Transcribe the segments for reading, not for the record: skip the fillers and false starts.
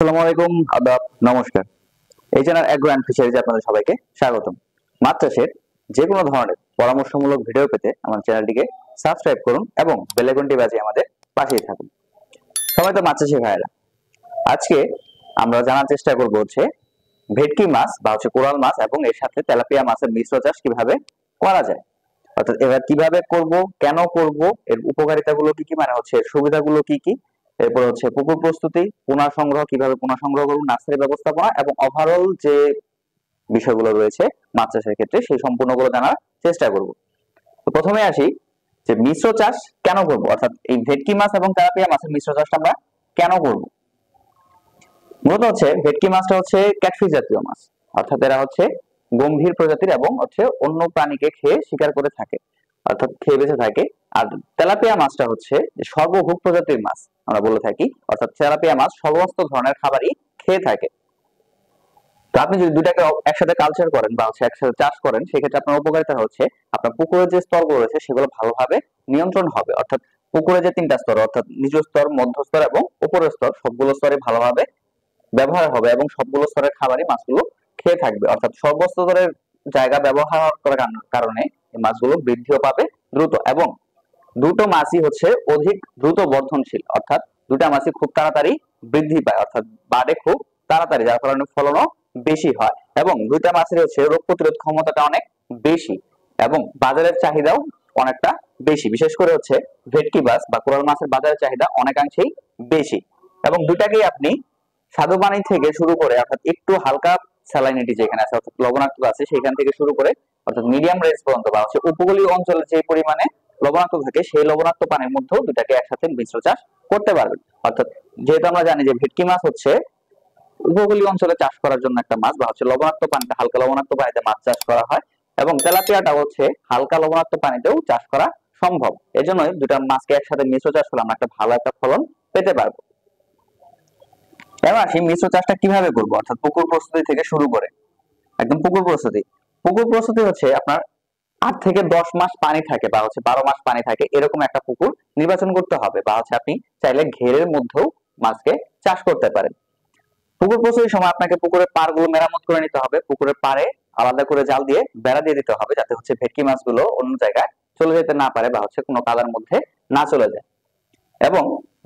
আসসালামু আলাইকুম, আদাব, নমস্কার। এই চ্যানেল এগ্রো অ্যান্ড ফিশারিজে আপনাদের সবাইকে স্বাগতম। মাছ চাষের যে কোনো ধরনের পরামর্শমূলক ভিডিও পেতে আমার চ্যানেলটিকে সাবস্ক্রাইব করুন এবং বেল আইকনটি বাজিয়ে আমাদের পাশেই থাকুন। সবাই তো মাছ চাষি ভাইয়েরা, আজকে আমরা জানার চেষ্টা করব ভেটকি মাছ বা কোরাল মাছ এবং এর সাথে তেলাপিয়া মাছের মিশ্র চাষ কিভাবে করা যায়। অর্থাৎ এবার কিভাবে করব, কেন করব, এর উপকারিতাগুলো কি কি, মানে এর সুবিধাগুলো কি কি, এরপর পুকুর প্রস্তুতি, পোনা সংগ্রহ, কিভাবে পোনা সংগ্রহ করব, নার্সারি ব্যবস্থাপনা এবং ওভারঅল যে বিষয়গুলো রয়েছে মাছ চাষের ক্ষেত্রে সেই সম্পূর্ণগুলো জানার চেষ্টা করব। তো প্রথমে আসি যে মিশ্র চাষ কেন করব, অর্থাৎ এই ভেটকি মাছ এবং তেলাপিয়া মাছের মিশ্র চাষটা আমরা কেন করব। মূলত ভেটকি মাছটা ক্যাটফিশ জাতীয় মাছ, অর্থাৎ এরা গম্ভীর প্রজাতির এবং অন্য প্রাণীকে খেয়ে শিকার করে থাকে, অর্থাৎ খেয়ে বেঁচে থাকে। আর তেলাপিয়া মাছটা সর্বভোগ প্রজাতির মাছ আমরা বলে থাকি, অর্থাৎ তেলাপিয়া মাছ সমস্ত ধরনের খাবারই খেয়ে থাকে। তো আপনি যদি দুটাকে একসাথে কালচার করেন বা একসাথে চাষ করেন, সেক্ষেত্রে আপনার উপকারিতা আপনার পুকুরের যে স্তরগুলো রয়েছে সেগুলো ভালোভাবে নিয়ন্ত্রণ হবে। অর্থাৎ পুকুরে যে তিনটা স্তর, অর্থাৎ নিচু স্তর, মধ্য স্তর এবং উপরের স্তর, সবগুলো স্তরে ভালোভাবে ব্যবহার হবে এবং সবগুলো স্তরের খাবারই মাছগুলো খেয়ে থাকবে। অর্থাৎ সর্বস্তরের জায়গা ব্যবহার করার কারণে এই মাছগুলো বৃদ্ধিও পাবে দ্রুত, এবং দুটো মাছই অধিক দ্রুত বর্ধনশীল, অর্থাৎ দুটা মাছই খুব তাড়াতাড়ি বৃদ্ধি পায়, অর্থাৎ বাড়ে খুব তাড়াতাড়ি, যার কারণে ফলনও বেশি হয়। এবং দুইটা মাছের রোগ প্রতিরোধ ক্ষমতাটা অনেক বেশি এবং বাজারের চাহিদাও অনেকটা বেশি। বিশেষ করে ভেটকি মাছ বা কোরাল মাছের বাজারের চাহিদা অনেকাংশেই বেশি। এবং দুটাকেই আপনি স্বাদু পানি থেকে শুরু করে, অর্থাৎ একটু হালকা স্যালাইনিটি যেখানে আছে, অর্থাৎ লবণাক্ত আছে, সেখান থেকে শুরু করে অর্থাৎ মিডিয়াম রেঞ্জ পর্যন্ত বা উপকূলীয় অঞ্চলে যে পরিমাণে লবণাক্ত থাকে সেই লবণাক্ত পানির মধ্যেও দুটাকে একসাথে মিশ্র চাষ করতে পারবেন। অর্থাৎ যেহেতু আমরা জানি যে ভেটকি মাছ উপকূলীয় অঞ্চলে চাষ করার জন্য একটা মাছ, বা লবণাক্ত পানিতে, হালকা লবণাক্ত পানিতে মাছ চাষ করা হয়, এবং তেলাপিয়াটা হালকা লবণাক্ত পানিতেও চাষ করা সম্ভব। এজন্যই দুটা মাছকে একসাথে মিশ্র চাষ করলে আমরা একটা ভালো একটা ফলন পেতে পারবো। এবার আসি মিশ্র চাষটা কিভাবে করবো, অর্থাৎ পুকুর প্রস্তুতি থেকে শুরু করে একদম পুকুর প্রস্তুতি। পুকুর প্রস্তুতি আপনার 8 থেকে 10 মাস পানি থাকে বা 12 মাস পানি থাকে, এরকম একটা পুকুর নির্বাচন করতে হবে, বা আপনি চাইলে ঘেরের মধ্যেও মাছকে চাষ করতে পারেন। পুকুর প্রস্তুতির সময় আপনাকে পুকুরের পাড়গুলো মেরামত করে নিতে হবে। পুকুরের পাড়ে আলাদা করে জাল দিয়ে বেড়া দিয়ে দিতে হবে, যাতে ভেটকি মাছগুলো অন্য জায়গায় চলে যেতে না পারে বা কোনো কাদার মধ্যে না চলে যায়। এবং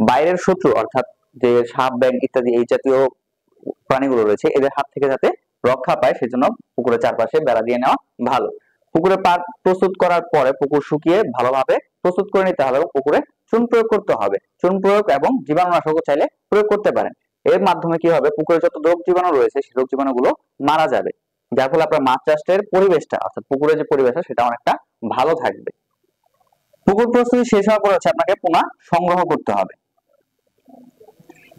বাইরের শত্রু, অর্থাৎ যে সাপ, ব্যাঙ ইত্যাদি এই জাতীয় প্রাণীগুলো রয়েছে, এদের হাত থেকে যাতে রক্ষা পায় সেজন্য পুকুরের চারপাশে বেড়া দিয়ে নেওয়া ভালো। পুকুরে পাড় প্রস্তুত করার পরে পুকুর শুকিয়ে ভালোভাবে প্রস্তুত করে নিতে হবে এবং পুকুরে চুন প্রয়োগ করতে হবে। চুন প্রয়োগ এবং জীবাণুনাশকও চাইলে প্রয়োগ করতে পারেন। এর মাধ্যমে কি হবে, পুকুরে যত রোগ জীবাণু রয়েছে সেই রোগ জীবাণুগুলো মারা যাবে, যার ফলে আপনার মাছ চাষের পরিবেশটা, অর্থাৎ পুকুরের যে পরিবেশটা, সেটা অনেকটা ভালো থাকবে। পুকুর প্রস্তুতি শেষ হওয়ার পরে আপনাকে পোনা সংগ্রহ করতে হবে।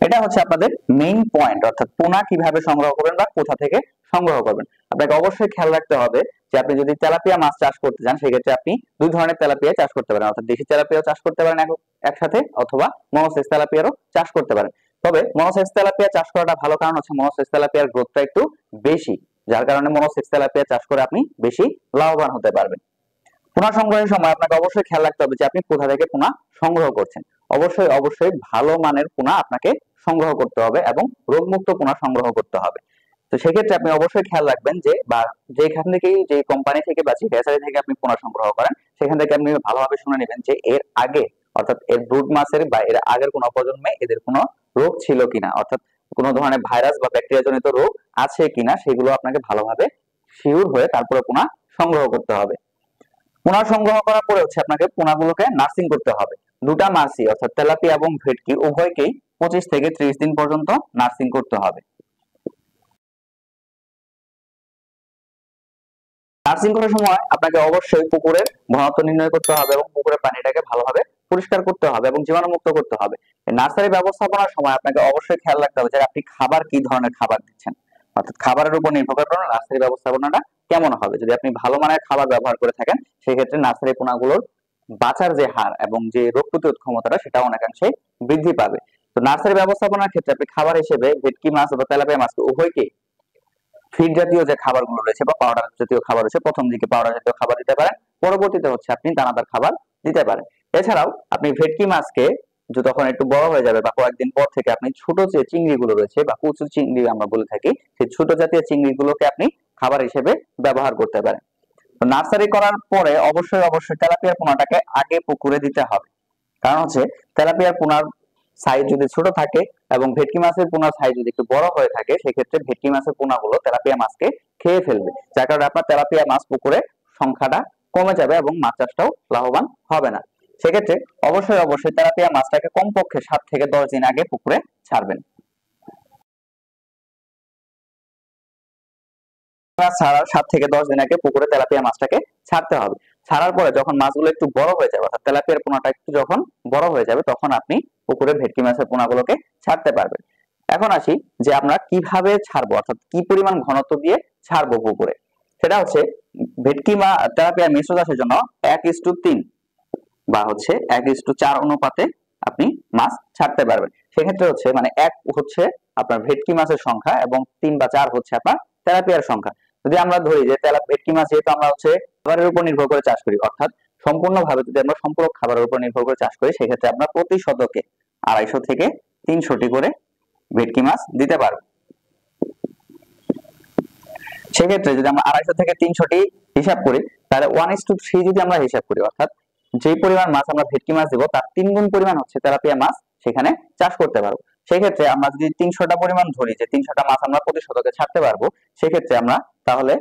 এটা আপনাদের মেইন পয়েন্ট, অর্থাৎ পোনা কিভাবে সংগ্রহ করবেন বা কোথা থেকে সংগ্রহ করবেন। আপনাকে অবশ্যই খেয়াল রাখতে হবে যে আপনি যদি তেলাপিয়া মাছ চাষ করতে চান, সেক্ষেত্রে আপনি দুই ধরনের তেলাপিয়া চাষ করতে পারেন, অর্থাৎ দেশি তেলাপিয়াও চাষ করতে পারেন একসাথে, অথবা মনোসেক্স তেলাপিয়ারও চাষ করতে পারেন। তবে মনোসেক্স তেলাপিয়া চাষ করাটা ভালো, কারণ মনোসেক্স তেলাপিয়ার গ্রোথটা একটু বেশি, যার কারণে মনোসেক্স তেলাপিয়া চাষ করে আপনি বেশি লাভবান হতে পারবেন। পোনা সংগ্রহের সময় আপনাকে অবশ্যই খেয়াল রাখতে হবে যে আপনি কোথা থেকে পোনা সংগ্রহ করছেন। অবশ্যই অবশ্যই ভালো মানের পোনা আপনাকে সংগ্রহ করতে হবে এবং রোগমুক্ত পোনা সংগ্রহ করতে হবে। তো সেক্ষেত্রে আপনি অবশ্যই খেয়াল রাখবেন যে, বা যেখান থেকে, যে কোম্পানি থেকে বা যে হ্যাচারি থেকে আপনি পোনা সংগ্রহ করেন, সেখান থেকে আপনি ভালোভাবে শুনে নেবেন যে এর আগে, অর্থাৎ এর ব্রুড মাছের বা এর আগের কোনো প্রজন্মে এদের কোনো রোগ ছিল কিনা, অর্থাৎ কোনো ধরনের ভাইরাস বা ব্যাকটেরিয়া জনিত রোগ আছে কিনা, সেগুলো আপনাকে ভালোভাবে শিওর হয়ে তারপরে পোনা সংগ্রহ করতে হবে। পোনা সংগ্রহ করার পরে আপনাকে পোনাগুলোকে নার্সিং করতে হবে। দুটা মাছই, অর্থাৎ তেলাপিয়া এবং ভেটকি উভয়কেই 25 থেকে 30 দিন পর্যন্ত নার্সিং করতে হবে। নার্সিং করার সময় আপনাকে অবশ্যই পুকুরের ঘনত্ব নির্ণয় করতে হবে এবং পুকুরের পানিটাকে ভালোভাবে পরিষ্কার করতে হবে এবং জীবাণুমুক্ত করতে হবে। নার্সারি ব্যবস্থাপনার সময় আপনাকে অবশ্যই খেয়াল রাখতে হবে যে আপনি খাবার কি ধরনের খাবার দিচ্ছেন, অর্থাৎ খাবারের উপর নির্ভর করে নার্সারি ব্যবস্থাপনাটা কেমন হবে। যদি আপনি ভালো মানের খাবার ব্যবহার করে থাকেন, সেক্ষেত্রে নার্সারি পোনাগুলোর বাঁচার যে হার এবং যে রোগ প্রতিরোধ ক্ষমতাটা, সেটা অনেকাংশে বৃদ্ধি পাবে। তো নার্সারি ব্যবস্থাপনার ক্ষেত্রে আপনি খাবার হিসেবে ভেটকি মাছ বা তেলাপিয়া মাছ উভয়কে ফিড জাতীয় যে খাবারগুলো রয়েছে বা পাউডার জাতীয় খাবার রয়েছে, প্রথম দিকে পাউডার জাতীয় খাবার দিতে পারেন, পরবর্তীতে আপনি দানাদার খাবার দিতে পারেন। এছাড়াও আপনি ভেটকি মাছকে যখন একটু বড় হয়ে যাবে বা কয়েকদিন পর থেকে আপনি ছোট যে চিংড়িগুলো রয়েছে বা কচু চিংড়ি আমরা বলে থাকি, সেই ছোট জাতীয় চিংড়িগুলোকে আপনি খাবার হিসেবে ব্যবহার করতে পারেন। তো নার্সারি করার পরে অবশ্যই অবশ্যই তেলাপিয়ার পোনাটাকে আগে পুকুরে দিতে হবে। কারণ হচ্ছে তেলাপিয়ার পোনার সাইজ যদি ছোট থাকে এবং ভেটকি মাছের পোনার সাইজ যদি একটু বড় হয়ে থাকে, সেক্ষেত্রে ভেটকি মাছের পোনাগুলো তেলাপিয়া মাছকে খেয়ে ফেলবে, যার কারণে আপনার তেলাপিয়া মাছ পুকুরে সংখ্যাটা কমে যাবে এবং মাছ চাষটাও লাভবান হবে না। সেক্ষেত্রে অবশ্যই অবশ্যই তেলাপিয়া মাছটাকে কমপক্ষে 7 থেকে 10 দিন আগে পুকুরে ছাড়বেন। ছাড়ার 7 থেকে 10 দিন আগে পুকুরে তেলাপিয়া মাছটাকে ছাড়তে হবে। ছাড়ার পরে যখন মাছগুলো একটু বড় হয়ে যাবে, অর্থাৎ তেলাপিয়ার পোনাটা একটু যখন বড় হয়ে যাবে, তখন আপনি পুকুরে ভেটকি মাছের পোনাগুলোকে ছাড়তে পারবেন। এখন আসি যে আমরা কিভাবে ছাড়বো, অর্থাৎ কি পরিমাণ ঘনত্ব দিয়ে ছাড়বো পুকুরে। সেটা হচ্ছে তেলাপিয়া মিশ্র চাষের জন্য 1:3 বা হচ্ছে 1:4 অনুপাতে আপনি মাছ ছাড়তে পারবেন। সেক্ষেত্রে হচ্ছে মানে 1 হচ্ছে আপনার ভেটকি মাছের সংখ্যা এবং 3 বা 4 হচ্ছে আপনার তেলাপিয়ার সংখ্যা। যদি আমরা ধরি যে ভেটকি মাছ যেহেতু আমরা হচ্ছে খাবারের উপর নির্ভর করে চাষ করি, অর্থাৎ সম্পূর্ণভাবে যদি আমরা সম্পূরক খাবারের উপর নির্ভর করে চাষ করি, সেক্ষেত্রে আমরা প্রতি শতকে 250 থেকে 300টি করে ভেটকি মাছ দিতে পারবো। সেক্ষেত্রে যদি আমরা 250 থেকে 300টি হিসাব করি, তাহলে 1:3 যদি আমরা হিসাব করি, অর্থাৎ যে পরিমাণ মাছ আমরা ভেটকি মাছ দেবো তার 3 গুণ পরিমাণ হচ্ছে তেলাপিয়া মাছ সেখানে চাষ করতে পারবো। সেক্ষেত্রে আমরা যদি 300টা পরিমাণ ধরি যে 300টা মাছ আমরা প্রতি শতকে ছাড়তে পারবো, সেক্ষেত্রে আমরা তাহলে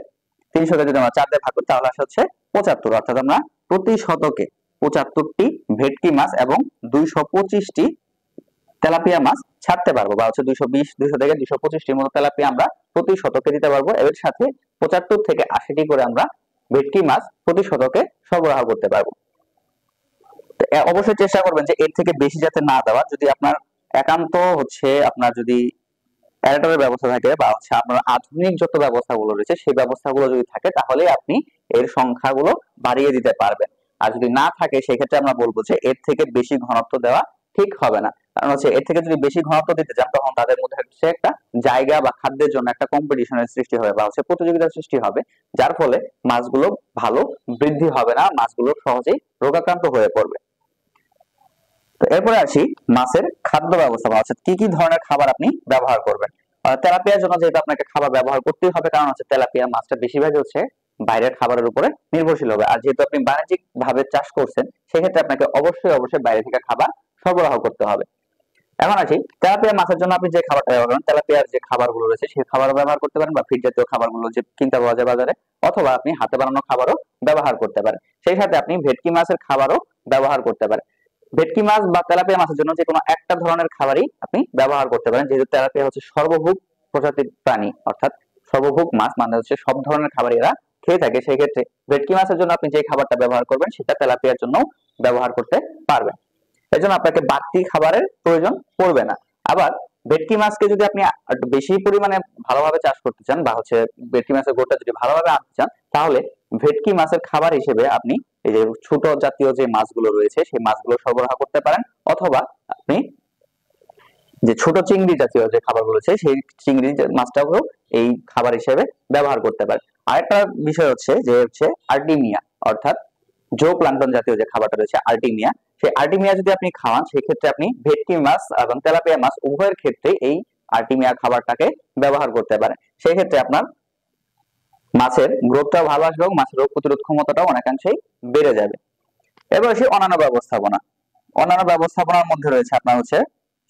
300কে যদি আমরা 4 দিয়ে ভাগ করি তাহলে আসে হচ্ছে 75, অর্থাৎ আমরা প্রতি শতকে 75টি ভেটকি মাছ এবং 225টি তেলাপিয়া মাছ ছাড়তে পারবো, বা হচ্ছে 200 থেকে 225টির মতো তেলাপিয়া আমরা প্রতি শতকে দিতে পারবো। এর সাথে 75 থেকে 80টি করে আমরা ভেটকি মাছ প্রতি শতকে সরবরাহ করতে পারবো। অবশ্যই চেষ্টা করবেন যে এর থেকে বেশি যাতে না দেওয়া। যদি আপনার একান্ত হচ্ছে আপনার যদি অ্যারেটরের ব্যবস্থা থাকে বা হচ্ছে আপনার আধুনিক যত ব্যবস্থাগুলো রয়েছে সেই ব্যবস্থাগুলো যদি থাকে, তাহলে আপনি এর সংখ্যাগুলো বাড়িয়ে দিতে পারবেন। আর যদি না থাকে, সেক্ষেত্রে আমরা বলবো যে এর থেকে বেশি ঘনত্ব দেওয়া ঠিক হবে না। কারণ হচ্ছে এর থেকে যদি বেশি ঘনত্ব দিতে চান, তখন তাদের মধ্যে হচ্ছে একটা জায়গা বা খাদ্যের জন্য একটা কম্পিটিশনের সৃষ্টি হবে বা হচ্ছে প্রতিযোগিতার সৃষ্টি হবে, যার ফলে মাছগুলো ভালো বৃদ্ধি হবে না, মাছগুলো সহজেই রোগাক্রান্ত হয়ে পড়বে। তো এরপরে আসি মাছের খাদ্য ব্যবস্থা, অর্থাৎ কি কি ধরনের খাবার আপনি ব্যবহার করবেন। তেলাপিয়ার জন্য যেহেতু আপনাকে খাবার ব্যবহার করতেই হবে, কারণ হচ্ছে তেলাপিয়া মাছটা বেশিরভাগই হচ্ছে বাইরের খাবারের উপরে নির্ভরশীল হবে। আর যেহেতু আপনি বাণিজ্যিক ভাবে চাষ করছেন, সেক্ষেত্রে আপনাকে অবশ্যই অবশ্যই বাইরে থেকে খাবার সরবরাহ করতে হবে। এখন আসি তেলাপিয়া মাছের জন্য আপনি যে খাবারটা ব্যবহার করেন, তেলাপিয়ার যে খাবারগুলো রয়েছে সেই খাবারও ব্যবহার করতে পারেন, বা ফিড জাতীয় খাবারগুলো যে কিনতে পাওয়া যায় বাজারে, অথবা আপনি হাতে বানানো খাবারও ব্যবহার করতে পারেন। সেই সাথে আপনি ভেটকি মাছের খাবারও ব্যবহার করতে পারেন। ভেটকি মাছ বা তেলাপিয়া মাছের জন্য যে কোনো একটা ধরনের খাবারই আপনি ব্যবহার করতে পারেন, যেহেতু তেলাপিয়া হচ্ছে সর্বভুক প্রজাতির প্রাণী, অর্থাৎ সর্বভুক মাছ মানে হচ্ছে সব ধরনের খাবার এরা খেয়ে থাকে। সেই ক্ষেত্রে ভেটকি মাছের জন্য আপনি যে খাবারটা ব্যবহার করবেন সেটা তেলাপিয়ার জন্য ব্যবহার করতে পারবেন। এই জন্য আপনাকে বাড়তি খাবারের প্রয়োজন পড়বে না। আবার ভেটকি মাছকে যদি আপনি একটু বেশি পরিমাণে ভালোভাবে চাষ করতে চান, বা হচ্ছে ভেটকি মাছের গোটা যদি ভালোভাবে আনতে চান, তাহলে ভেটকি মাছের খাবার হিসেবে আপনি এই যে ছোট জাতীয় যে মাছগুলো রয়েছে সেই মাছগুলো সরবরাহ করতে পারেন, অথবা আপনি যে ছোট চিংড়ি জাতীয় যে খাবারগুলো রয়েছে সেই চিংড়ি মাছটাও এই খাবার হিসেবে ব্যবহার করতে পারেন। আরেকটা বিষয় হচ্ছে যে আর্টিমিয়া, অর্থাৎ জো প্লাঙ্কটন জাতীয় যে খাবারটা রয়েছে আর্টিমিয়া, সেই আর্টিমিয়া যদি আপনি খাওয়ান, সেক্ষেত্রে আপনি ভেটকি মাছ এবং তেলাপিয়া মাছ উভয়ের ক্ষেত্রে এই আর্টিমিয়া খাবারটাকে ব্যবহার করতে পারেন। সেই ক্ষেত্রে আপনার মাছের গ্রোথটাও ভালো আসবে এবং মাছের রোগ প্রতিরোধ ক্ষমতাটাও অনেকাংশেই বেড়ে যাবে। এবার আসি অন্যান্য ব্যবস্থাপনা। অন্যান্য ব্যবস্থাপনার মধ্যে রয়েছে আপনার হচ্ছে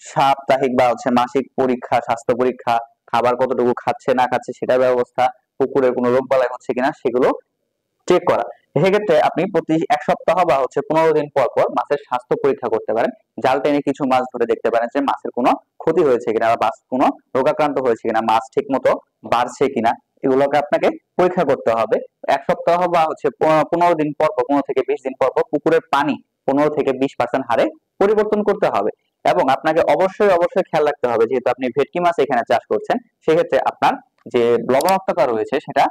সাপ্তাহিক বা হচ্ছে মাসিক পরীক্ষা, স্বাস্থ্য পরীক্ষা, খাবার কতটুকু খাচ্ছে না খাচ্ছে সেটা ব্যবস্থা, পুকুরে কোনো রোগ বালাই হচ্ছে কিনা সেগুলো চেক করা। সেক্ষেত্রে আপনি প্রতি 1 সপ্তাহ বা হচ্ছে 15 দিন পর পর মাছের স্বাস্থ্য পরীক্ষা করতে পারেন। জাল টেনে কিছু মাছ ধরে দেখতে পারেন যে মাছের কোনো ক্ষতি হয়েছে কিনা বা মাছ কোনো রোগাক্রান্ত হয়েছে কিনা, মাছ ঠিক মতো বাড়ছে কিনা, এগুলোকে আপনাকে পরীক্ষা করতে হবে। 1 সপ্তাহ বা হচ্ছে 15 দিন পর পর, 15 থেকে 20 দিন পর পর পুকুরের পানি 15 থেকে 20% হারে পরিবর্তন করতে হবে। এবং আপনাকে অবশ্যই অবশ্যই খেয়াল রাখতে হবে, যেহেতু আপনি ভেটকি মাছ এখানে চাষ করছেন, সেক্ষেত্রে আপনার যে লবণাক্ততা রয়েছে সেটা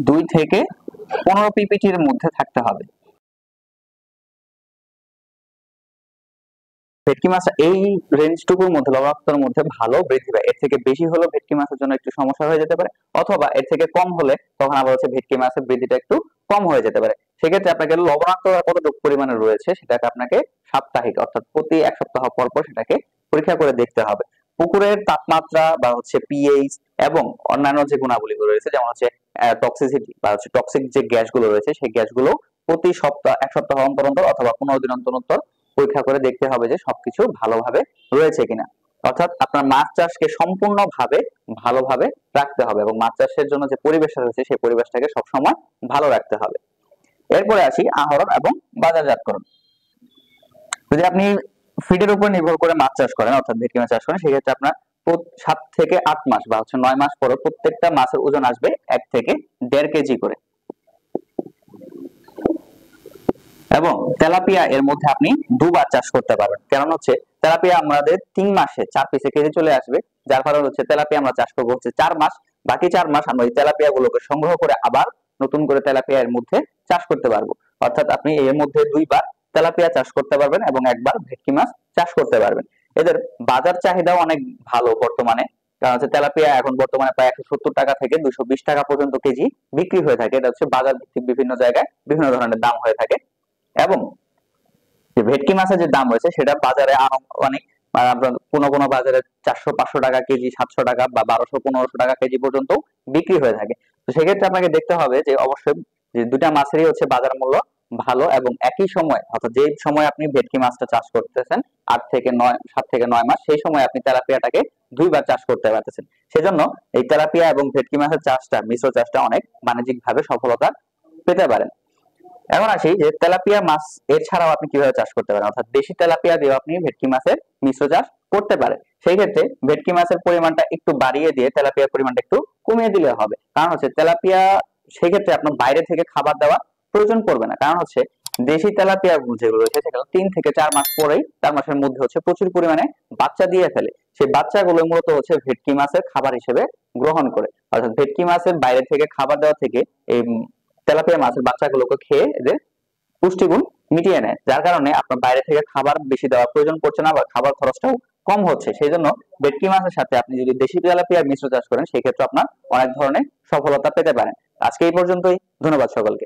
2 থেকে 15 পিপিটির মধ্যে থাকতে হবে। ভেটকি মাছ এই রেঞ্জটুকুর মধ্যে, লবণাক্ততার মধ্যে ভালো বৃদ্ধি পায়। এর থেকে বেশি হলে ভেটকি মাছের জন্য একটু সমস্যা হয়ে যেতে পারে, অথবা এর থেকে কম হলে তখন আবার হচ্ছে ভেটকি মাছের বৃদ্ধিটা একটু কম হয়ে যেতে পারে। সেক্ষেত্রে আপনাকে লবণাক্ত কতটুকু পরিমাণে রয়েছে সেটাকে আপনাকে সাপ্তাহিক অর্থাৎ প্রতি এক সপ্তাহ পর পর সেটাকে পরীক্ষা করে দেখতে হবে। পুকুরের তাপমাত্রা বা হচ্ছে পিএইচ এবং অন্যান্য যে গুণাবলীগুলো রয়েছে যেমন হচ্ছে টক্সিসিটি বা হচ্ছে টক্সিক যে গ্যাসগুলো রয়েছে সেই গ্যাসগুলো প্রতি সপ্তাহ এক সপ্তাহ অন্তর অন্তর অথবা 15 দিন অন্তর অন্তর পরীক্ষা করে দেখতে হবে যে সবকিছু ভালোভাবে রয়েছে কিনা। অর্থাৎ আপনার মাছ চাষকে সম্পূর্ণভাবে ভালোভাবে রাখতে হবে এবং মাছ চাষের জন্য যে পরিবেশটা রয়েছে সেই পরিবেশটাকে সবসময় ভালো রাখতে হবে। এরপরে আসি আহরণ এবং বাজারজাতকরণ। যদি আপনি ফিডের উপর নির্ভর করে মাছ চাষ করেন অর্থাৎ ভেটকি মাছ চাষ করেন সেক্ষেত্রে আপনার 7 থেকে 8 মাস বা হচ্ছে 9 মাস পরে প্রত্যেকটা মাছের ওজন আসবে 1 থেকে 1.5 কেজি করে। এবং তেলাপিয়া এর মধ্যে আপনি দুবার চাষ করতে পারবেন, কারণ হচ্ছে তেলাপিয়া আমাদের 3 মাসে 4 পিসে কেজি চলে আসবে, যার কারণে হচ্ছে তেলাপিয়া আমরা চাষ করবো হচ্ছে 4 মাস, বাকি 4 মাস আমরা এই তেলাপিয়া গুলোকে সংগ্রহ করে আবার নতুন করে তেলাপিয়া এর মধ্যে চাষ করতে পারবো। অর্থাৎ আপনি এর মধ্যে 2বার তেলাপিয়া চাষ করতে পারবেন এবং 1বার ভেটকি মাছ চাষ করতে পারবেন। এদের বাজার চাহিদাও অনেক ভালো বর্তমানে, কারণ হচ্ছে তেলাপিয়া এখন বর্তমানে প্রায় 170 টাকা থেকে 220 টাকা পর্যন্ত কেজি বিক্রি হয়ে থাকে। এটা হচ্ছে বাজার ভিত্তিক বিভিন্ন জায়গায় বিভিন্ন ধরনের দাম হয়ে থাকে। এবং যে ভেটকি মাছের যে দাম রয়েছে সেটা বাজারে অনেক কোনো কোনো বাজারে 400-500 টাকা কেজি, 700 টাকা বা 1200-1500 টাকা কেজি পর্যন্ত বিক্রি হয়ে থাকে। তো সেক্ষেত্রে আপনাকে দেখতে হবে যে অবশ্যই যে দুটা মাছেরই হচ্ছে বাজার মূল্য ভালো এবং একই সময় অর্থাৎ যে সময় আপনি ভেটকি মাছটা চাষ করতেছেন 7 থেকে 9 মাস, সেই সময় আপনি তেলাপিয়াটাকে 2বার চাষ করতে পারতেছেন। সেজন্য এই তেলাপিয়া এবং ভেটকি মাছের চাষটা, মিশ্র চাষটা অনেক বাণিজ্যিক ভাবে সফলতা পেতে পারেন। এখন আসি যে তেলাপিয়া মাছ এছাড়াও আপনি কিভাবে চাষ করতে পারেন, অর্থাৎ দেশি তেলাপিয়া দিয়ে আপনি ভেটকি মাছের মিশ্র চাষ করতে পারেন। সেই ক্ষেত্রে ভেটকি মাছের পরিমাণটা একটু বাড়িয়ে দিয়ে তেলাপিয়ার পরিমাণটা একটু কমিয়ে দিলে হবে, কারণ হচ্ছে তেলাপিয়া সেই ক্ষেত্রে আপনার বাইরে থেকে খাবার দেওয়া প্রয়োজন পড়বে না, কারণ হচ্ছে দেশি তেলাপিয়া যেগুলো রয়েছে সেগুলো 3 থেকে 4 মাস পরেই 4 মাসের মধ্যে হচ্ছে প্রচুর পরিমাণে বাচ্চা দিয়ে ফেলে। সেই বাচ্চাগুলো মূলত হচ্ছে ভেটকি মাছের খাবার হিসেবে গ্রহণ করে, অর্থাৎ ভেটকি মাছের বাইরে থেকে খাবার দেওয়া থেকে এই তেলাপিয়া মাছের বাচ্চাগুলোকে খেয়ে এদের পুষ্টিগুণ মিটিয়ে নেয়, যার কারণে আপনার বাইরে থেকে খাবার বেশি দেওয়ার প্রয়োজন পড়ছে না বা খাবার খরচটাও কম হচ্ছে। সেই জন্য ভেটকি মাছের সাথে আপনি যদি দেশি তেলাপিয়ার মিশ্র চাষ করেন সেই ক্ষেত্রে আপনার অনেক ধরনের সফলতা পেতে পারেন। আজকে এই পর্যন্তই, ধন্যবাদ সকলকে।